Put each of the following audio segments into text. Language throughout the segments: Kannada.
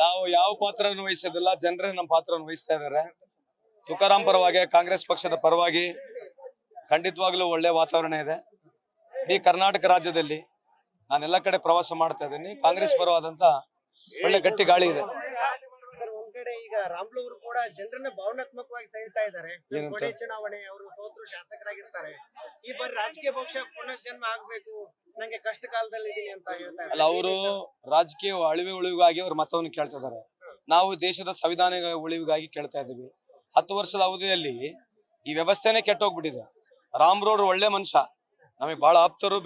ನಾವು ಯಾವ ಪಾತ್ರವನ್ನು ವಹಿಸೋದಿಲ್ಲ, ಜನರೇ ನಮ್ಮ ಪಾತ್ರವನ್ನು ವಹಿಸ್ತಾ ಇದ್ದಾರೆ. ತುಕಾರಾಂ ಪರವಾಗಿ, ಕಾಂಗ್ರೆಸ್ ಪಕ್ಷದ ಪರವಾಗಿ ಖಂಡಿತವಾಗ್ಲೂ ಒಳ್ಳೆ ವಾತಾವರಣ ಇದೆ. ಇಡೀ ಕರ್ನಾಟಕ ರಾಜ್ಯದಲ್ಲಿ ನಾನೆಲ್ಲ ಕಡೆ ಪ್ರವಾಸ ಮಾಡ್ತಾ ಇದ್ದೀನಿ. ಕಾಂಗ್ರೆಸ್ ಪರವಾದಂತ ಒಳ್ಳೆ ಗಟ್ಟಿ ಗಾಳಿ ಇದೆ. ಒಂದ್ ಕಡೆ ಈಗ ರಾಮ್ಲು ಅವರು ಕೂಡ ಜನರನ್ನ ಭಾವನಾತ್ಮಕವಾಗಿ ಸೆಳೀತಾ ಇದ್ದಾರೆ. ಕೊನೆ ಚುನಾವಣೆ, ಅವರು ಸೋತರು ಶಾಸಕರಾಗಿರ್ತಾರೆ. ಈ ಬಾರಿ ರಾಜಕೀಯ ಪಕ್ಷ ಪುನರ್ಜನ್ಮ ಆಗ್ಬೇಕು, ನಂಗೆ ಕಷ್ಟ ಕಾಲದಲ್ಲಿ ಇದೀನಿ ಅಂತ ಹೇಳ್ತಾ ಇದ್ದಾರೆ. ಅಲ್ಲ, ಅವರು ರಾಜಕೀಯ ಉಳಿವಿಗಾಗಿ ಅವ್ರ ಮತವನ್ನು ಕೇಳ್ತಾ ಇದ್ದಾರೆ. ನಾವು ದೇಶದ ಸಂವಿಧಾನ ಉಳಿವಿಗಾಗಿ ಕೇಳ್ತಾ ಇದ್ದೀವಿ. 10 ವರ್ಷದ ಅವಧಿಯಲ್ಲಿ ಈ ವ್ಯವಸ್ಥೆನೇ ಕೆಟ್ಟೋಗ್ಬಿಟ್ಟಿದೆ. ರಾಮ್ರವ್ರು ಒಳ್ಳೆ ಮನುಷ್ಯ, ನಮಗೆ ಬಹಳ ಆಪ್ತರು,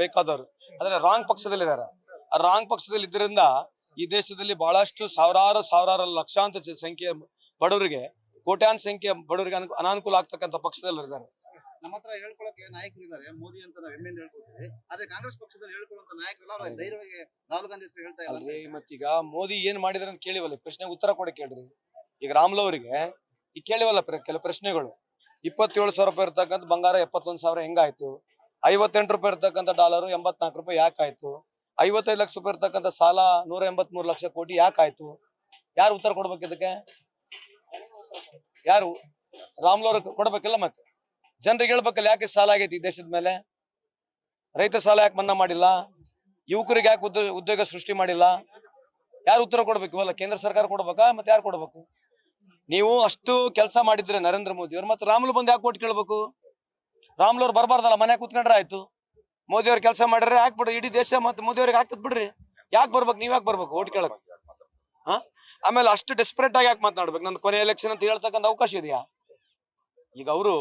ಬೇಕಾದವರು. ಆದ್ರೆ ರಾಂಗ್ ಪಕ್ಷದಲ್ಲಿದ್ದಾರೆ. ಆ ರಾಂಗ್ ಪಕ್ಷದಲ್ಲಿ ಇದ್ರಿಂದ ಈ ದೇಶದಲ್ಲಿ ಬಹಳಷ್ಟು ಸಾವಿರಾರು ಲಕ್ಷಾಂತರ ಸಂಖ್ಯೆ ಬಡವರಿಗೆ, ಕೋಟ್ಯಾನ್ ಸಂಖ್ಯೆ ಬಡವರಿಗೆ ಅನಾನುಕೂಲ ಆಗ್ತಕ್ಕಂಥ ಪಕ್ಷದಲ್ಲಿ ಇದ್ದಾರೆ. ನಮ್ಮ ಹತ್ರ ಹೇಳ್ಕೊಳಕ್ಕೆ ನಾಯಕರು ಇದ್ದಾರೆ, ಮೋದಿ ಅಂತ ನಾವು ಹೆಮ್ಮೆಯಿಂದ ಹೇಳ್ಕೊಳ್ತೀವಿ. ಆದ್ರೆ ಕಾಂಗ್ರೆಸ್ ಪಕ್ಷದಲ್ಲಿ ಹೇಳ್ಕೊಳ್ಳುವಂತ ನಾಯಕರೆಲ್ಲ ಅವ್ರ ಧೈರ್ಯವಾಗಿ ರಾಹುಲ್ ಗಾಂಧಿ ಹೆಸರು ಹೇಳ್ತಾ ಇದ್ದಾರೆ. ಮತ್ತೀಗ ಮೋದಿ ಏನ್ ಮಾಡಿದ್ರೆ ಅಂತ ಕೇಳಿವಲ್ಲ, ಪ್ರಶ್ನೆಗೆ ಉತ್ತರ ಕೊಡಿ ಕೇಳ್ರಿ. ಈಗ ರಾಮ್ಲು ಅವರಿಗೆ ಈಗ ಕೇಳಿವಲ್ಲ ಕೆಲವು ಪ್ರಶ್ನೆಗಳು. 27,000 ರೂಪಾಯಿ ಇರ್ತಕ್ಕಂಥ ಬಂಗಾರ 71,000 ಹೆಂಗಾಯ್ತು? 58 ರೂಪಾಯಿ ಇರ್ತಕ್ಕಂಥ ಡಾಲರ್ 84 ರೂಪಾಯಿ ಯಾಕಾಯ್ತು? 55 ಲಕ್ಷ ರೂಪಾಯಿ ಇರ್ತಕ್ಕಂಥ ಸಾಲ 183 ಲಕ್ಷ ಕೋಟಿ ಯಾಕಾಯ್ತು? ಯಾರು ಉತ್ತರ ಕೊಡ್ಬೇಕು ಇದಕ್ಕೆ? ಯಾರು? ರಾಮ್ಲು ಅವ್ರಿಗೆ ಕೊಡ್ಬೇಕಿಲ್ಲ. ಮತ್ತೆ ಜನರಿಗೆ ಹೇಳ್ಬೇಕಲ್ಲ, ಯಾಕೆ ಸಾಲ ಆಗೈತಿ ಈ ದೇಶದ ಮೇಲೆ? ರೈತರ ಸಾಲ ಯಾಕೆ ಮನ್ನಾ ಮಾಡಿಲ್ಲ? ಯುವಕರಿಗೆ ಯಾಕೆ ಉದ್ಯೋಗ ಸೃಷ್ಟಿ ಮಾಡಿಲ್ಲ? ಯಾರು ಉತ್ತರ ಕೊಡ್ಬೇಕು? ಇವಲ್ಲ ಕೇಂದ್ರ ಸರ್ಕಾರ ಕೊಡ್ಬೇಕಾ? ಮತ್ತೆ ಯಾರು ಕೊಡ್ಬೇಕು? ನೀವು ಅಷ್ಟು ಕೆಲಸ ಮಾಡಿದ್ರೆ ನರೇಂದ್ರ ಮೋದಿ ಅವ್ರು, ಮತ್ತೆ ರಾಮ್ಲು ಬಂದು ಯಾಕೆ ಓಟ್ ಕೇಳ್ಬೇಕು? ರಾಮ್ಲು ಅವ್ರು ಬರ್ಬಾರ್ದಲ್ಲ, ಮನೆ ಕೂತ್ಕೊಂಡ್ರೆ ಆಯ್ತು. ಮೋದಿ ಅವ್ರು ಕೆಲಸ ಮಾಡ್ರೆ ಹಾಕ್ಬಿಡ್ರಿ, ಇಡೀ ದೇಶ ಮತ್ತೆ ಮೋದಿ ಅವ್ರಿಗೆ ಹಾಕ್ತದ್ ಬಿಡ್ರಿ. ಯಾಕೆ ಬರ್ಬೇಕು? ನೀವ್ ಯಾಕೆ ಬರ್ಬೇಕು ಓಟ್ ಕೇಳಕ್? ಆಮೇಲೆ ಅಷ್ಟು ಡೆಸ್ಪರೇಟ್ ಆಗಿ ಯಾಕೆ ಮಾತನಾಡ್ಬೇಕು? ನಂದು ಕೊನೆ ಎಲೆಕ್ಷನ್ ಅಂತ ಹೇಳ್ತಕ್ಕಂಥ ಅವಕಾಶ ಇದೆಯಾ? ಈಗ ಅವರು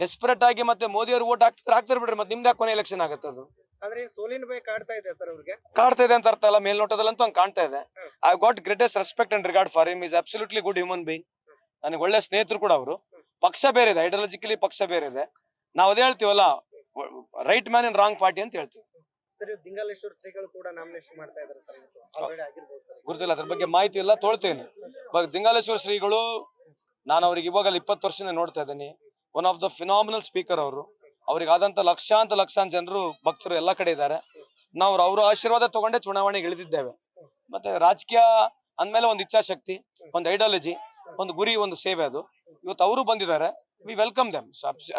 ಡೆಸ್ಪರೇಟ್ ಆಗಿ ಮತ್ತೆ ಮೋದಿ ಅವ್ರಿಗೆ ಓಟ್ ಹಾಕ್ತಾರೆ ಬಿಡ್ರಿ, ಮತ್ತೆ ನಿಮ್ದು ಯಾಕೆ ಕೊನೆ ಎಲೆಕ್ಷನ್ ಆಗುತ್ತೆ? ಅದು ಆದ್ರೆ ಸೋಲಿನ ಭಯ ಕಾಡ್ತಾ ಇದೆ ಸರ್ ಅವ್ರಿಗೆ. ಕಾಡ್ತಾ ಇದೆ ಅಂತ ಅರ್ಥ ಅಲ್ಲ, ಮೇಲ್ನೋಟದಲ್ಲಂತೂ ಹಂಗೆ ಕಾಣ್ತಾ ಇದೆ. I got greatest respect and regard for him. Is absolutely good human being. ನನಗೆ ಒಳ್ಳೆ ಸ್ನೇಹಿತರು ಕೂಡ ಅವರು. ಪಕ್ಷ ಬೇರೆ ಇದೆ, ಐಡಿಯಾಲಜಿಕಲಿ ಪಕ್ಷ ಬೇರೆ ಇದೆ. ನಾವು ಅದೇ ಹೇಳ್ತೀವಲ್ಲ, right man in wrong party ಅಂತ ಹೇಳ್ತೀವಿ. ಸರಿ, ದಿಂಗಾಲೇಶ್ವರ ಶ್ರೀಗಳು ಕೂಡ ನಾಮಿನೇಷನ್ ಮಾಡ್ತಾ ಇದ್ದಾರೆ ಸರ್, ಆಲ್ರೆಡಿ ಆಗಿರ್ಬೋದು ಸರ್. ಗುರುತಿಲ್ಲ, ಅದ್ರ ಬಗ್ಗೆ ಮಾಹಿತಿ ಇಲ್ಲ, ತೊಳ್ತೇನೆ. ದಿಂಗಾಲೇಶ್ವರ ಶ್ರೀಗಳು, ನಾನು ಅವ್ರಿಗೆ ಇವಾಗಲ್ಲ 20 ವರ್ಷದಿಂದ ನೋಡ್ತಾ ಇದ್ದೀನಿ. One of the phenomenal speaker ಅವರು. ಅವ್ರಿಗೆ ಆದಂತ ಲಕ್ಷಾಂತರ ಜನರು, ಭಕ್ತರು ಎಲ್ಲ ಕಡೆ ಇದ್ದಾರೆ. ನಾವು ಅವ್ರ ಆಶೀರ್ವಾದ ತಗೊಂಡೇ ಚುನಾವಣೆಗೆ ಇಳಿದಿದ್ದೇವೆ. ಮತ್ತೆ ರಾಜಕೀಯ ಅಂದ್ಮೇಲೆ ಒಂದು ಇಚ್ಛಾಶಕ್ತಿ, ಒಂದು ಐಡಿಯಾಲಜಿ, ಒಂದು ಗುರಿ, ಒಂದು ಸೇವೆ. ಅದು ಇವತ್ತು ಅವರು ಬಂದಿದ್ದಾರೆ. V welcome them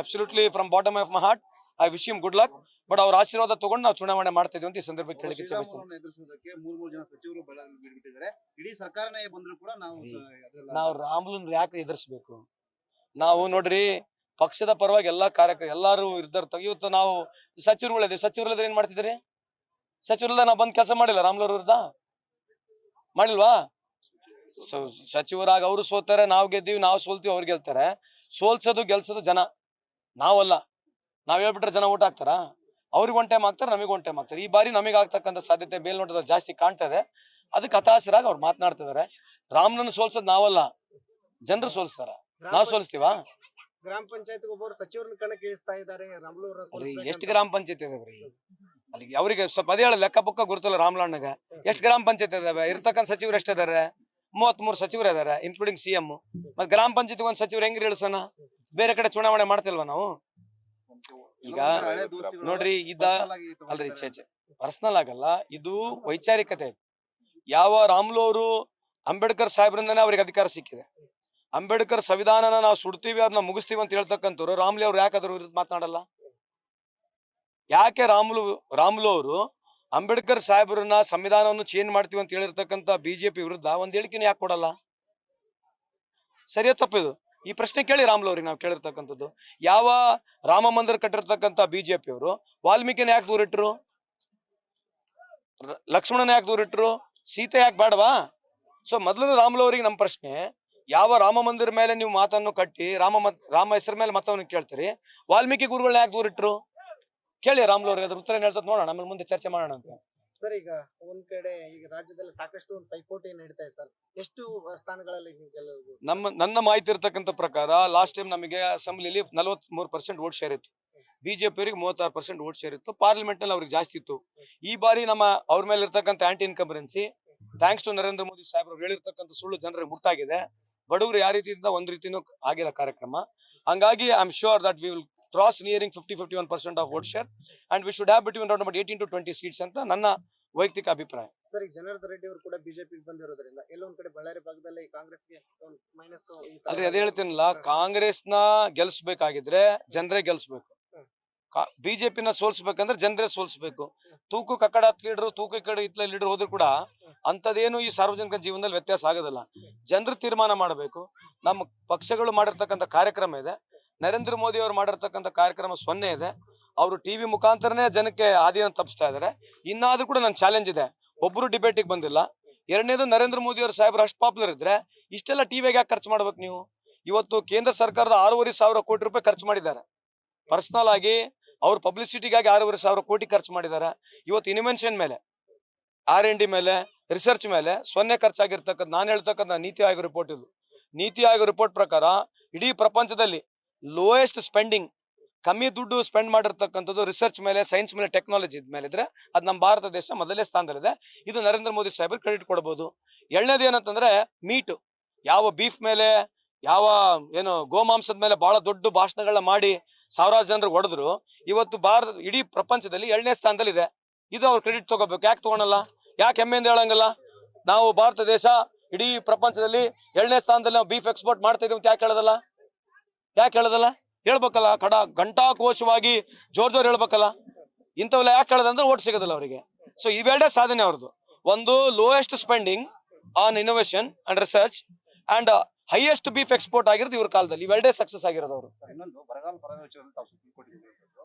absolutely from bottom of my heart. I wish him good luck. But ಅವ್ರ ಆಶೀರ್ವಾದ ತಗೊಂಡು ನಾವು ಚುನಾವಣೆ ಮಾಡ್ತಾ ಇದೀವಿ ಅಂತ ಈ ಸಂದರ್ಭಕ್ಕೆ ಕೇಳಲಿಕ್ಕೆ ಇಚ್ಛೆಪಡ್ತೀನಿ. ಎದುರಿಸೋದಕ್ಕೆ 3 ಜನ ಸಚಿವರು ಬಿಟ್ಟಿದ್ದಾರೆ. ಇಡೀ ಸರ್ಕಾರನೇ ಬಂದ್ರು ಕೂಡ ನಾವು ರಾಮ್ಲನ್ ಯಾಕೆ ಎದುರಿಸಬೇಕು? ನಾವು ನೋಡ್ರಿ, ಪಕ್ಷದ ಪರವಾಗಿ ಎಲ್ಲಾ ಎಲ್ಲಾರು ಇರ್ತಾರ. ಇವತ್ತು ನಾವು ಸಚಿವರುಗಳಿದ್ದೀವಿ. ಸಚಿವರಿಲ್ಲದ್ರೆ ಏನ್ ಮಾಡ್ತಿದ್ರಿ? ಸಚಿವರಿಲ್ಲ ನಾವು ಬಂದ್ ಕೆಲಸ ಮಾಡಿಲ್ಲ. ರಾಮ್ಲು ವಿರುದ್ಧ ಮಾಡಿಲ್ವಾ? ಸಚಿವರಾಗ ಅವರು ಸೋತಾರೆ, ನಾವು ಗೆದ್ದೀವಿ. ನಾವು ಸೋಲ್ತೀವಿ, ಅವ್ರು ಗೆಲ್ತಾರೆ. ಸೋಲ್ಸೋದು ಗೆಲ್ಸೋದು ಜನ, ನಾವಲ್ಲ. ನಾವ್ ಹೇಳ್ಬಿಟ್ರೆ ಜನ ಓಟ್ ಹಾಕ್ತಾರ? ಅವ್ರಿಗೆ ಒನ್ ಟೈಮ್ ಆಗ್ತಾರೆ, ನಮಗೆ ಒನ್ ಟೈಮ್ ಆಗ್ತಾರೆ. ಈ ಬಾರಿ ನಮಗೆ ಆಗ್ತಕ್ಕಂಥ ಸಾಧ್ಯತೆ ಮೇಲ್ನೋಟದ ಜಾಸ್ತಿ ಕಾಣ್ತಾ ಇದೆ. ಅದಕ್ಕೆ ಹತಾಶರಾಗಿ ಅವ್ರು ಮಾತನಾಡ್ತಿದ್ದಾರೆ. ರಾಮ್ಲನ್ನ ಸೋಲ್ಸೋದು ನಾವಲ್ಲ, ಜನರು ಸೋಲ್ಸ್ತಾರ. ನಾವ್ ಸೋಲ್ಸ್ತೀವಾ? ಗ್ರಾಮ ಪಂಚಾಯತ್ ಒಬ್ಬರು ಸಚಿವರನ್ನ ಕಣಕ್ಕೆ ಇಳಿಸ್ತಾ ಇದ್ದಾರೆ. ರಾಮ್ಲು ಎಷ್ಟು ಗ್ರಾಮ ಪಂಚಾಯತ್ ಇದಾವ್ರಿ ಅಲ್ಲಿಗೆ? ಅವ್ರಿಗೆ ಸ್ವಲ್ಪ ಅದೇ ಹೇಳ ಲೆಕ್ಕ ಪಕ್ಕ ಗುರುತಲ್ಲ. ರಾಮ್ಲಣ್ಣಗ ಎಷ್ಟು ಗ್ರಾಮ ಪಂಚಾಯತ್ ಇದಾವೆ? ಇರ್ತಕ್ಕಂಥ ಸಚಿವರು ಎಷ್ಟಿದ್ದಾರೆ? 33 ಸಚಿವರು ಇದಾರೆ, ಇನ್ಕ್ಲೂಡಿಂಗ್ CM. ಮತ್ತೆ ಗ್ರಾಮ ಪಂಚಾಯತ್ ಒಂದ್ ಸಚಿವರು ಹೆಂಗ್ರಿ ಇಳಿಸೋಣ? ಬೇರೆ ಕಡೆ ಚುನಾವಣೆ ಮಾಡ್ತಿಲ್ವಾ ನಾವು? ಈಗ ನೋಡ್ರಿ, ಅಲ್ರಿ ಪರ್ಸನಲ್ ಆಗಲ್ಲ, ಇದು ವೈಚಾರಿಕತೆ. ಯಾವ ರಾಮ್ಲು ಅವರು ಅಂಬೇಡ್ಕರ್ ಸಾಹೇಬ್ರಿಂದಾನೆ ಅವ್ರಿಗೆ ಅಧಿಕಾರ ಸಿಕ್ಕಿದೆ. ಅಂಬೇಡ್ಕರ್ ಸಂವಿಧಾನನ ನಾವು ಸುಡ್ತೀವಿ, ಅವ್ರನ್ನ ಮುಗಿಸ್ತೀವಿ ಅಂತ ಹೇಳ್ತಕ್ಕಂಥವ್ರು ರಾಮ್ಲು ಅವ್ರು ಯಾಕೆ ಅದ್ರ ವಿರುದ್ಧ ಮಾತನಾಡಲ್ಲ? ಯಾಕೆ ರಾಮ್ಲು ಅವರು ಅಂಬೇಡ್ಕರ್ ಸಾಹೇಬ್ರನ್ನ ಸಂವಿಧಾನವನ್ನು ಚೇಂಜ್ ಮಾಡ್ತೀವಿ ಅಂತ ಹೇಳಿರ್ತಕ್ಕಂಥ ಬಿಜೆಪಿ ವಿರುದ್ಧ ಒಂದ್ ಹೇಳಿಕೆನೂ ಯಾಕೆ ಕೊಡಲ್ಲ? ಸರಿಯೋ ತಪ್ಪಿದು? ಈ ಪ್ರಶ್ನೆ ಕೇಳಿ ರಾಮ್ಲು ಅವ್ರಿಗೆ ನಾವು ಕೇಳಿರ್ತಕ್ಕಂಥದ್ದು. ಯಾವ ರಾಮ ಮಂದಿರ ಕಟ್ಟಿರ್ತಕ್ಕಂಥ ಬಿಜೆಪಿ ಅವರು ವಾಲ್ಮೀಕಿನ ಯಾಕೆ ದೂರಿಟ್ರು? ಲಕ್ಷ್ಮಣನ ಯಾಕೆ ದೂರಿಟ್ರು? ಸೀತೆ ಯಾಕೆ ಬೇಡವಾ? ಸೊ ಮೊದಲು ರಾಮ್ಲು ಅವರಿಗೆ ನಮ್ಮ ಪ್ರಶ್ನೆ, ಯಾವ ರಾಮ ಮಂದಿರ ಮೇಲೆ ನೀವು ಮಾತನ್ನು ಕಟ್ಟಿ ರಾಮ ಹೆಸರ ಮೇಲೆ ಮತವನ್ನು ಕೇಳ್ತೀರಿ, ವಾಲ್ಮೀಕಿ ಗುರುಗಳನ್ನ ಯಾಕೆ ದೂರಿಟ್ರು? ಕೇಳಿ ರಾಮ್ಲು ಅವ್ರಿಗೆ ಅದ್ರ ಉತ್ತರ ಹೇಳ್ತದ ನೋಡೋಣ, ಆಮೇಲೆ ಮುಂದೆ ಚರ್ಚೆ ಮಾಡೋಣ ಅಂತ. ಸರ್, ಈಗ ಒಂದ್ ಕಡೆ ಈಗ ರಾಜ್ಯದಲ್ಲಿ ಸಾಕಷ್ಟು ಒಂದು ಪೈಪೋಟಿ ನಡೀತಾ ಇದೆ ಸರ್. ಎಷ್ಟು ಸ್ಥಾನಗಳಲ್ಲಿ ಗೆಲ್ಲಬಹುದು? ನನ್ನ ಮಾಹಿತಿ ಇರ್ತಕ್ಕಂಥ ಪ್ರಕಾರ ಲಾಸ್ಟ್ ಟೈಮ್ ನಮಗೆ ಅಸೆಂಬ್ಲಿಲಿ 43% ವೋಟ್ ಶೇರ್ ಇತ್ತು. ಬಿಜೆಪಿ ಅವರಿಗೆ 36% ವೋಟ್ ಶೇರ್ ಇತ್ತು. ಪಾರ್ಲಿಮೆಂಟ್ ನಲ್ಲಿ ಅವ್ರಿಗೆ ಜಾಸ್ತಿ ಇತ್ತು. ಈ ಬಾರಿ ಅವ್ರ ಮೇಲೆ ಇರ್ತಕ್ಕಂಥ anti incumbency, thanks to Narendra Modi ಸಾಹೇಬ್ರು ಹೇಳಿರ್ತಕ್ಕಂಥ ಸುಳ್ಳು ಜನರಿಗೆ ಮುಟ್ಟಾಗಿದೆ. ಬಡವರು ಯಾವ ರೀತಿಯಿಂದ ಒಂದ್ ರೀತಿನೂ ಆಗಿಲ್ಲ ಕಾರ್ಯಕ್ರಮ. ಹಂಗಾಗಿ I am sure that we will cross nearing 50-51% of vote share and we should have between around 18 to 20 seats ಅಂತ ನನ್ನ ವೈಯಕ್ತಿಕ ಅಭಿಪ್ರಾಯ. ಸರಿ, ಜನಾರ್ದನ್ ರೆಡ್ಡಿ ಅವರು ಕೂಡ ಬಿಜೆಪಿಗೆ ಬಂದಿರೋದ್ರಿಂದ ಎಲ್ಲೊಂದ್ ಕಡೆ ಬಳ್ಳಾರಿ ಭಾಗದಲ್ಲಿ ಕಾಂಗ್ರೆಸ್ಗೆ ಮೈನಸ್. ಅಲ್ರಿ ಅದೇ ಹೇಳ್ತೀನಲ್ಲ, ಕಾಂಗ್ರೆಸ್ನ ಗೆಲ್ಸ್ಬೇಕಾಗಿದ್ರೆ ಜನರೇ ಗೆಲ್ಸ್ಬೇಕು, ಬಿಜೆಪಿನ ಸೋಲ್ಸ್ಬೇಕಂದ್ರೆ ಜನರೇ ಸೋಲ್ಸ್ಬೇಕು. ತೂಕು ಕಕ್ಕಡ ಲೀಡರ್, ತೂಕು ಈ ಕಡೆ ಇತ್ಲ ಲೀಡರ್ ಹೋದ್ರು ಕೂಡ ಅಂತದೇನು ಈ ಸಾರ್ವಜನಿಕ ಜೀವನದಲ್ಲಿ ವ್ಯತ್ಯಾಸ ಆಗೋದಿಲ್ಲ. ಜನರು ತೀರ್ಮಾನ ಮಾಡಬೇಕು. ನಮ್ಮ ಪಕ್ಷಗಳು ಮಾಡಿರ್ತಕ್ಕಂಥ ಕಾರ್ಯಕ್ರಮ ಇದೆ, ನರೇಂದ್ರ ಮೋದಿ ಅವರು ಮಾಡಿರ್ತಕ್ಕಂಥ ಕಾರ್ಯಕ್ರಮ 0 ಇದೆ. ಅವರು ಟಿವಿ ಮುಖಾಂತರನೇ ಜನಕ್ಕೆ ಹಾದಿಯನ್ನು ತಪ್ಪಿಸ್ತಾ ಇದಾರೆ. ಇನ್ನಾದ್ರೂ ಕೂಡ ನನ್ನ ಚಾಲೆಂಜ್ ಇದೆ, ಒಬ್ರು ಡಿಬೇಟಿಗೆ ಬಂದಿಲ್ಲ. ಎರಡನೇದು, ನರೇಂದ್ರ ಮೋದಿ ಅವರು ಸಾಹೇಬ್ರು ಅಷ್ಟು ಪಾಪ್ಯುಲರ್ ಇದ್ರೆ ಇಷ್ಟೆಲ್ಲ ಟಿವಿಗೆ ಯಾಕೆ ಖರ್ಚು ಮಾಡ್ಬೇಕು ನೀವು? ಇವತ್ತು ಕೇಂದ್ರ ಸರ್ಕಾರದ 6,500 ಕೋಟಿ ರೂಪಾಯಿ ಖರ್ಚು ಮಾಡಿದ್ದಾರೆ. ಪರ್ಸನಲ್ ಆಗಿ ಅವ್ರ ಪಬ್ಲಿಸಿಟಿಗಾಗಿ 6,500 ಕೋಟಿ ಖರ್ಚು ಮಾಡಿದ್ದಾರೆ. ಇವತ್ತು ಇನ್ವೆನ್ಷನ್ ಮೇಲೆ, R&D ಮೇಲೆ, ರಿಸರ್ಚ್ ಮೇಲೆ 0 ಖರ್ಚಾಗಿರ್ತಕ್ಕಂಥ ನಾನು ಹೇಳ್ತಕ್ಕಂಥ ನೀತಿ ಆಯೋಗ ರಿಪೋರ್ಟ್ ಇದು. ನೀತಿ ಆಯೋಗ ರಿಪೋರ್ಟ್ ಪ್ರಕಾರ ಇಡೀ ಪ್ರಪಂಚದಲ್ಲಿ ಲೋಯೆಸ್ಟ್ ಸ್ಪೆಂಡಿಂಗ್, ಕಮ್ಮಿ ದುಡ್ಡು ಸ್ಪೆಂಡ್ ಮಾಡಿರ್ತಕ್ಕಂಥದ್ದು ರಿಸರ್ಚ್ ಮೇಲೆ, ಸೈನ್ಸ್ ಮೇಲೆ, ಟೆಕ್ನಾಲಜಿ ಮೇಲೆ ಇದ್ರೆ ಅದು ನಮ್ಮ ಭಾರತ ದೇಶ ಮೊದಲೇ ಸ್ಥಾನದಲ್ಲಿದೆ. ಇದು ನರೇಂದ್ರ ಮೋದಿ ಸಾಹೇಬ್ರು ಕ್ರೆಡಿಟ್ ಕೊಡಬಹುದು. ಎರಡನೇದು ಏನಂತಂದ್ರೆ ಮೀಟು, ಯಾವ ಬೀಫ್ ಮೇಲೆ, ಯಾವ ಏನು ಗೋಮಾಂಸದ ಮೇಲೆ ಬಹಳ ದೊಡ್ಡ ಭಾಷಣಗಳನ್ನ ಮಾಡಿ ಸಾವಿರಾರು ಜನರಿಗೆ ಹೊಡೆದ್ರು. ಇವತ್ತು ಭಾರತ ಇಡೀ ಪ್ರಪಂಚದಲ್ಲಿ 2ನೇ ಸ್ಥಾನದಲ್ಲಿ ಇದೆ. ಇದು ಅವ್ರು ಕ್ರೆಡಿಟ್ ತಗೋಬೇಕು. ಯಾಕೆ ತಗೊಳಲ್ಲ? ಯಾಕೆ ಹೆಮ್ಮೆಯಿಂದ ಹೇಳಂಗಿಲ್ಲ? ನಾವು ಭಾರತ ದೇಶ ಇಡೀ ಪ್ರಪಂಚದಲ್ಲಿ 2ನೇ ಸ್ಥಾನದಲ್ಲಿ ನಾವು ಬೀಫ್ ಎಕ್ಸ್ಪೋರ್ಟ್ ಮಾಡ್ತಾ ಇದೀವಿ ಅಂತ ಯಾಕೆ ಹೇಳೋದಲ್ಲ? ಯಾಕೆ ಹೇಳೋದಲ್ಲ? ಹೇಳ್ಬೇಕಲ್ಲ, ಘಂಟಾಘೋಷವಾಗಿ ಜೋರ್ ಹೇಳ್ಬೇಕಲ್ಲ. ಇಂಥವೆಲ್ಲ ಯಾಕೆ ಹೇಳೋದಂದ್ರೆ ಓಟ್ ಸಿಗೋದಿಲ್ಲ ಅವರಿಗೆ. ಸೊ ಇವೆರಡೇ ಸಾಧನೆ ಅವ್ರದ್ದು. ಒಂದು, lowest spending on innovation and research and highest beef export ಆಗಿರೋದು ಇವ್ರ ಕಾಲದಲ್ಲಿ. ಇವೆರಡೇ ಸಕ್ಸಸ್ ಆಗಿರೋದು ಅವರು. ಇನ್ನೊಂದು, ಬರಗಾಲ ಪರಿಹಾರ ವಿಷಯದಲ್ಲಿ ತಾವು ಸುಪ್ರೀಂ ಕೋರ್ಟಿಗೆ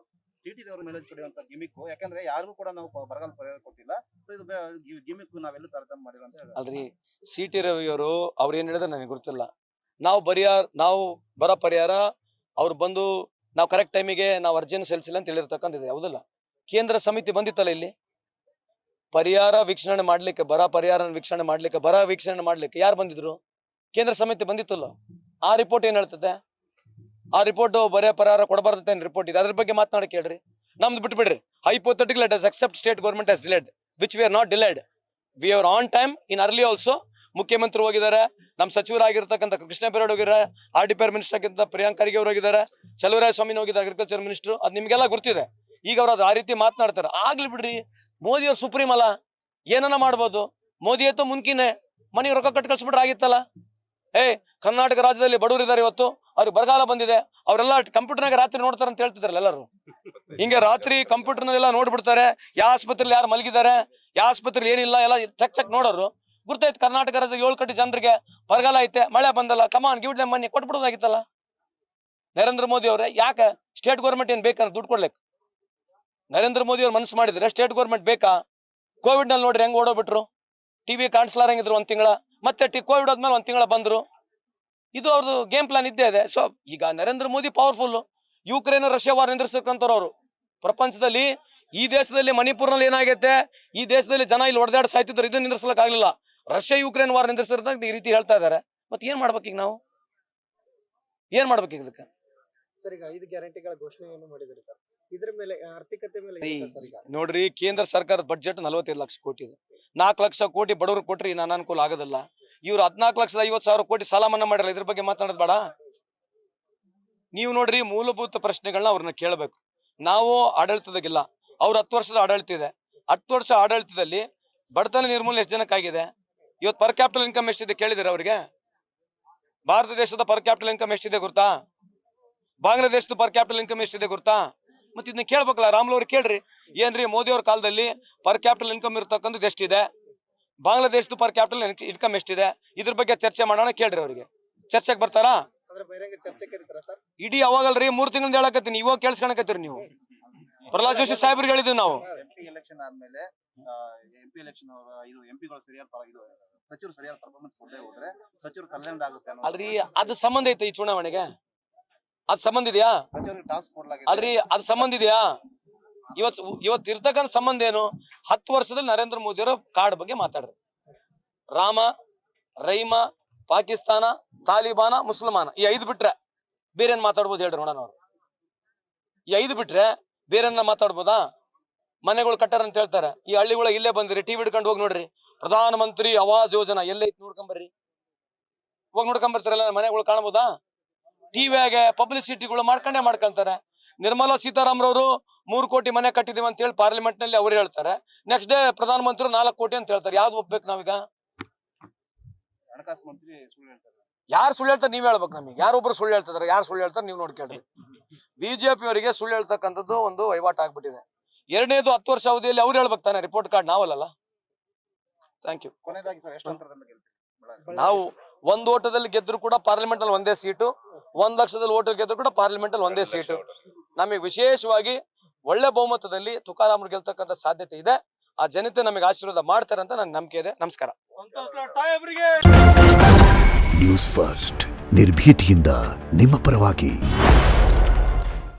ಟಿಟಿ ಅವರ ಮೇಲೆ ಕೊಡುವಂತ ಗಿಮಿಕ್, ಯಾಕಂದ್ರೆ ಯಾರಿಗೂ ಕೂಡ ನಾವು ಬರಗಾಲ ಪರಿಹಾರ ಕೊಟ್ಟಿಲ್ಲ, ಇದು ಗಿಮಿಕ್ ನಾವೆಲ್ಲ ತಾರತಮ್ಯ ಮಾಡಿಲ್ಲ ಅಂತ ಹೇಳಿ. ಅಲ್ರಿ, CT ರವಿ ಅವರು ಅವ್ರು ಏನ್ ಹೇಳಿದ್ರೆ ನನಗೆ ಗೊತ್ತಿಲ್ಲ. ನಾವು ಬರ ಪರಿಹಾರ ಅವ್ರು ಬಂದು ನಾವು ಕರೆಕ್ಟ್ ಟೈಮಿಗೆ ನಾವು ಅರ್ಜಿಯನ್ನು ಸಲ್ಲಿಸಿಲ್ಲ ಅಂತ ಹೇಳಿರ್ತಕ್ಕಂಥದ್ದು ಯಾವುದಿಲ್ಲ. ಕೇಂದ್ರ ಸಮಿತಿ ಬಂದಿತ್ತಲ್ಲ ಇಲ್ಲಿ ಪರಿಹಾರ ವೀಕ್ಷಣೆ ಮಾಡ್ಲಿಕ್ಕೆ, ಬರ ಪರಿಹಾರ ವೀಕ್ಷಣೆ ಮಾಡ್ಲಿಕ್ಕೆ, ಬರ ವೀಕ್ಷಣೆ ಮಾಡ್ಲಿಕ್ಕೆ ಯಾರು ಬಂದಿದ್ರು? ಕೇಂದ್ರ ಸಮಿತಿ ಬಂದಿತ್ತಲ್ಲ. ಆ ರಿಪೋರ್ಟ್ ಏನ್ ಹೇಳ್ತದೆ? ಆ ರಿಪೋರ್ಟ್ ಬರೇ ಪರಿಹಾರ ಕೊಡಬಾರ್ದು ರಿಪೋರ್ಟ್ ಇದೆ. ಅದ್ರ ಬಗ್ಗೆ ಮಾತನಾಡಿ ಕೇಳ್ರಿ. ನಮ್ದು ಬಿಟ್ಬಿಡ್ರಿ. Hypothetical let us accept state government has delayed, which we are not delayed. We are on time in early also. ಮುಖ್ಯಮಂತ್ರಿ ಹೋಗಿದ್ದಾರೆ, ನಮ್ಮ ಸಚಿವರಾಗಿರ್ತಕ್ಕಂಥ ಕೃಷ್ಣ ಬೈರೇಗೌಡ ಹೋಗಿದ್ದಾರೆ, RDPR ಮಿನಿಸ್ಟರ್ ಆಗಿದ್ದ ಪ್ರಿಯಾಂಕ್ ಖರ್ಗೆ ಅವರು ಹೋಗಿದ್ದಾರೆ, ಚಲುವರಾಯ ಸ್ವಾಮಿ ಹೋಗಿದ್ದಾರೆ, ಅಗ್ರಿಕಲ್ಚರ್ ಮಿನಿಸ್ಟರ್. ಅದು ನಿಮ್ಗೆಲ್ಲ ಗೊತ್ತಿದೆ. ಈಗ ಅವ್ರು ಅದು ಆ ರೀತಿ ಮಾತನಾಡ್ತಾರೆ. ಆಗ್ಲಿ ಬಿಡ್ರಿ, ಮೋದಿ ಅವ್ರು ಸುಪ್ರೀಂ ಅಲ್ಲ, ಏನನ್ನ ಮಾಡ್ಬೋದು. ಮೋದಿ ಎತ್ತೋ ಮುನ್ಕಿನೇ ಮನೆಗೆ ರೊಕ್ಕ ಕಟ್ ಕಳ್ಸ್ಬಿಟ್ರೆ ಆಗಿತ್ತಲ್ಲ. ಕರ್ನಾಟಕ ರಾಜ್ಯದಲ್ಲಿ ಬಡವರು ಇದಾರೆ, ಇವತ್ತು ಅವ್ರಿಗೆ ಬರಗಾಲ ಬಂದಿದೆ, ಅವರೆಲ್ಲ ಕಂಪ್ಯೂಟರ್ನಾಗ ರಾತ್ರಿ ನೋಡ್ತಾರೆ ಅಂತ ಹೇಳ್ತಿದ್ರಲ್ಲ ಎಲ್ಲರೂ. ಹಿಂಗೆ ರಾತ್ರಿ ಕಂಪ್ಯೂಟರ್ನಲ್ಲೆಲ್ಲ ನೋಡ್ಬಿಡ್ತಾರೆ, ಯಾವ ಆಸ್ಪತ್ರೆಯಲ್ಲಿ ಯಾರು ಮಲಗಿದ್ದಾರೆ, ಯಾವ ಆಸ್ಪತ್ರೆಯಲ್ಲಿ ಏನಿಲ್ಲ, ಎಲ್ಲ ಚೆಕ್ ನೋಡೋರು. ಗುರ್ತಾಯ್ತು ಕರ್ನಾಟಕ ರಾಜ್ಯದ 7 ಕೋಟಿ ಜನರಿಗೆ ಬರಗಾಲ ಐತೆ, ಮಳೆ ಬಂದಲ್ಲ, ಕಮಾನ್ ಗಿವ್ ದೆಮ್ ಮನಿ ಕೊಟ್ಬಿಡೋದಾಗಿತ್ತಲ್ಲ. ನರೇಂದ್ರ ಮೋದಿ ಅವ್ರೆ ಯಾಕೆ ಸ್ಟೇಟ್ ಗೌರ್ಮೆಂಟ್ ಏನ್ ಬೇಕಂದ್ರೆ ದುಡ್ಡು ಕೊಡ್ಲಿಕ್ಕೆ? ನರೇಂದ್ರ ಮೋದಿ ಅವ್ರು ಮನಸ್ಸು ಮಾಡಿದ್ರೆ ಸ್ಟೇಟ್ ಗೌರ್ಮೆಂಟ್ ಬೇಕಾ? ಕೋವಿಡ್ ನಲ್ಲಿ ನೋಡ್ರಿ ಹೆಂಗ್ ಓಡೋಗ್ಬಿಟ್ರು, ಟಿವಿ ಕಾಣಿಸ್ಲಾರಂಗಿದ್ರು 1 ತಿಂಗಳ, ಮತ್ತೆ ಕೋವಿಡ್ ಆದ್ಮೇಲೆ 1 ತಿಂಗಳ ಬಂದ್ರು. ಇದು ಅವ್ರದ್ದು ಗೇಮ್ ಪ್ಲಾನ್ ಇದ್ದೇ ಇದೆ. ಸೊ ಈಗ Narendra Modi powerful. Ukraine Russia war ನಿಂದಿರ್ತಕ್ಕಂಥವ್ರು ಅವರು. ಪ್ರಪಂಚದಲ್ಲಿ ಈ ದೇಶದಲ್ಲಿ ಮಣಿಪುರ್ನಲ್ಲಿ ಏನಾಗೈತೆ, ಈ ದೇಶದಲ್ಲಿ ಜನ ಇಲ್ಲಿ ಹೊಡೆದಾಡಿ ಸಾಯ್ತಿದ್ರು, ಇದನ್ನ ನಿಂದಿರ್ಸಲಕ್ ಆಗ್ಲಿಲ್ಲ. ರಷ್ಯಾ ಯುಕ್ರೇನ್ ವಾರ್ ನಿಂದಿರ್ಸಿರ್ತಂತ ಈ ರೀತಿ ಹೇಳ್ತಾ ಇದಾರೆ. ಮತ್ತೆ ಏನ್ ಮಾಡ್ಬೇಕೀಗ ನಾವು? ಏನ್ ಮಾಡ್ಬೇಕೀಗ ಇದಕ್ಕೆ? ಸರ್, ಈಗ 5 ಗ್ಯಾರಂಟಿಗಳ ಘೋಷಣೆಯನ್ನು ಮಾಡಿದ್ದಾರೆ ಸರ್. ಇದ್ರ ಮೇಲೆ ಆರ್ಥಿಕತೆ ಮೇಲೆ ನೋಡ್ರಿ, ಕೇಂದ್ರ ಸರ್ಕಾರದ ಬಡ್ಜೆಟ್ 45 ಲಕ್ಷ ಕೋಟಿ ಇದೆ. 4 ಲಕ್ಷ ಕೋಟಿ ಬಡವರು ಕೊಟ್ರಿ ನಾನು ಅನುಕೂಲ ಆಗೋದಿಲ್ಲ. ಇವ್ರು 14,50,000 ಕೋಟಿ ಸಾಲ ಮನ್ನಾ ಮಾಡಿರಲ್ಲ. ಇದ್ರ ಬಗ್ಗೆ ಮಾತನಾಡೋದು ಬೇಡ. ನೀವು ನೋಡ್ರಿ, ಮೂಲಭೂತ ಪ್ರಶ್ನೆಗಳನ್ನ ಅವ್ರನ್ನ ಕೇಳಬೇಕು. ನಾವು ಆಡಳಿತದಾಗಿಲ್ಲ, ಅವ್ರ 10 ವರ್ಷದ ಆಡಳಿತ ಇದೆ. 10 ವರ್ಷ ಆಡಳಿತದಲ್ಲಿ ಬಡತನ ನಿರ್ಮೂಲನೆ ಎಷ್ಟು ಜನಕ್ಕಾಗಿದೆ? ಇವತ್ತು ಪರ್ ಕ್ಯಾಪಿಟಲ್ ಇನ್ಕಮ್ ಎಷ್ಟಿದೆ ಕೇಳಿದಿರ ಅವ್ರಿಗೆ? ಭಾರತ ದೇಶದ ಪರ್ ಕ್ಯಾಪಿಟಲ್ ಇನ್ಕಮ್ ಎಷ್ಟಿದೆ ಗೊತ್ತಾ? ಬಾಂಗ್ಲಾದೇಶದ ಪರ್ ಕ್ಯಾಪಿಟಲ್ ಇನ್ಕಮ್ ಎಷ್ಟಿದೆ ಗೊತ್ತಾ? ಮತ್ತೆ ಇದನ್ನ ಕೇಳ್ಬೇಕಲ್ಲ. ರಾಮ್ಲು ಅವ್ರು ಕೇಳ್ರಿ, ಏನ್ರಿ ಮೋದಿ ಅವ್ರ ಕಾಲದಲ್ಲಿ ಪರ್ ಕ್ಯಾಪಿಟಲ್ ಇನ್ಕಮ್ ಇರ್ತಕ್ಕಂಥದ್ದು ಎಷ್ಟಿದೆ, ಬಾಂಗ್ಲಾದೇಶದ ಪರ್ ಕ್ಯಾಪಿಟಲ್ ಇನ್ಕಮ್ ಎಷ್ಟಿದೆ, ಇದ್ರ ಬಗ್ಗೆ ಚರ್ಚೆ ಮಾಡೋಣ ಕೇಳ್ರಿ. ಅವ್ರಿಗೆ ಚರ್ಚೆಗೆ ಬರ್ತಾರಾ? ಇಡೀ ಅವಾಗಲ್ರಿ 3 ತಿಂಗಳಿಂದ ಹೇಳಕತ್ತೀನಿ, ಇವಾಗ ಕೇಳಿಸ್ಕೊಳಕತ್ತೀರಿ ನೀವು. ಪ್ರಹ್ಲಾದ್ ಜೋಶಿ ಸಾಹೇಬ್ರಿಗೆ ಹೇಳಿದ್ವಿ ನಾವು. ಎಲೆಕ್ಷನ್ ಆದ್ಮೇಲೆ MP ಎಲೆಕ್ಷನ್ ಇದು ಎಂಪಿಗಳು ಸರಿಯಾದ ಸಚಿವರು ಸರಿಯಾದ ಪರ್ಫಾರ್ಮೆನ್ಸ್ ಕೊಡದೆ ಹೋದ್ರೆ ಸಚಿವರು ಕಲ್ಯಾಣ ಆಗುತ್ತೆ ಅಲ್ರಿ. ಅದು ಸಂಬಂಧ ಐತೆ ಈ ಚುನಾವಣೆಗೆ? ಅದ್ ಸಂಬಂಧ ಇದೆಯಾ? ಅಲ್ರಿ, ಅದ್ ಸಂಬಂಧ ಇದೆಯಾ? ಇವತ್ತು ಇರ್ತಕ್ಕಂಥ ಸಂಬಂಧ ಏನು? 10 ವರ್ಷದಲ್ಲಿ ನರೇಂದ್ರ ಮೋದಿ ಅವರ ಕಾರ್ಡ್ ಬಗ್ಗೆ ಮಾತಾಡ್ರಿ. ರಾಮ, ರೈಮ, ಪಾಕಿಸ್ತಾನ, ತಾಲಿಬಾನ, ಮುಸಲ್ಮಾನ, ಈ 5 ಬಿಟ್ರೆ ಬೇರೆ ಏನ್ ಮಾತಾಡ್ಬೋದು ಹೇಳ್ರಿ ನೋಡೋಣ. ಅವ್ರು ಈ 5 ಬಿಟ್ರೆ ಬೇರೆನ್ನ ಮಾತಾಡ್ಬೋದಾ? ಮನೆಗಳು ಕಟ್ಟಾರ ಅಂತ ಹೇಳ್ತಾರೆ. ಈ ಹಳ್ಳಿಗಳ ಇಲ್ಲೇ ಬಂದಿರಿ, ಟಿವಿ ಹಿಡ್ಕೊಂಡು ಹೋಗಿ ನೋಡ್ರಿ. ಪ್ರಧಾನ ಮಂತ್ರಿ ಆವಾಸ್ ಯೋಜನಾ ಎಲ್ಲೈತಿ ನೋಡ್ಕೊಂಬರ್ರಿ. ಹೋಗಿ ನೋಡ್ಕೊಂಬರ್ತಾರಲ್ಲ, ಮನೆಗಳು ಕಾಣಬಹುದಾ? ಟಿವಿಯಾಗೆ ಪಬ್ಲಿಸಿಟಿಗಳು ಮಾಡ್ಕೊಂತಾರೆ. ನಿರ್ಮಲಾ ಸೀತಾರಾಮರವರು 3 ಕೋಟಿ ಮನೆ ಕಟ್ಟಿದೀವಿ ಅಂತ ಹೇಳಿ ಪಾರ್ಲಿಮೆಂಟ್ ನಲ್ಲಿ ಅವ್ರು ಹೇಳ್ತಾರೆ. ನೆಕ್ಸ್ಟ್ ಡೇ ಪ್ರಧಾನಮಂತ್ರಿ 4 ಕೋಟಿ ಅಂತ ಹೇಳ್ತಾರೆ. ಯಾವ್ದು ಒಪ್ಬೇಕು ನಾವೀಗ? ಹಣಕಾಸು ಮಂತ್ರಿ ಸುಳ್ಳು ಹೇಳ್ತಾರೆ. ಯಾರು ಸುಳ್ಳು ಹೇಳ್ತಾರೆ ನೀವ್ ಹೇಳ್ಬೇಕು ನಮಗೆ. ಯಾರೊಬ್ರು ಸುಳ್ಳು ಹೇಳ್ತಿದಾರೆ, ಯಾರು ಸುಳ್ಳು ಹೇಳ್ತಾರೆ ನೀವು ನೋಡ್ಕೊಳ್ರಿ. ಬಿಜೆಪಿ ಅವರಿಗೆ ಸುಳ್ಳು ಹೇಳ್ತಕ್ಕಂಥದ್ದು ಒಂದು ವಹಿವಾಟು ಆಗ್ಬಿಟ್ಟಿದೆ. ಎರಡನೇದು 10 ವರ್ಷ ಅವಧಿಯಲ್ಲಿ ಅವ್ರು ಹೇಳ್ಬೇಕು ತಾನೆ, ರಿಪೋರ್ಟ್ ಕಾರ್ಡ್ ನಾವಲ್ಲ. Thank you. ಕೊನೆಯದಾಗಿ ಸರ್ ಎಷ್ಟು ಅಂತರದಿಂದ ಗೆಲ್ತೀರಿ? ನಾವು 1 ಓಟದಲ್ಲಿ ಗೆದ್ರು ಕೂಡ ಪಾರ್ಲಿಮೆಂಟ್ ಅಲ್ಲಿ ಒಂದೇ ಸೀಟು, 1 ಲಕ್ಷದಲ್ಲಿ ಓಟ್ ಗೆದ್ರು ಕೂಡ ಪಾರ್ಲಿಮೆಂಟ್ ಅಲ್ಲಿ ಒಂದೇ ಸೀಟು. ನಮಗೆ ವಿಶೇಷವಾಗಿ ಒಳ್ಳೆ ಬಹುಮತದಲ್ಲಿ ತುಕಾರಾಮರು ಗೆಲ್ತಕ್ಕಂಥ ಸಾಧ್ಯತೆ ಇದೆ. ಆ ಜನತೆ ನಮಗೆ ಆಶೀರ್ವಾದ ಮಾಡ್ತಾರೆ ಅಂತ ನನ್ನ ನಂಬಿಕೆ ಇದೆ. ನಮಸ್ಕಾರ. ನ್ಯೂಸ್ ಫಸ್ಟ್ ನಿರ್ಭೀತಿಯಿಂದ ನಿಮ್ಮ ಪರವಾಗಿ.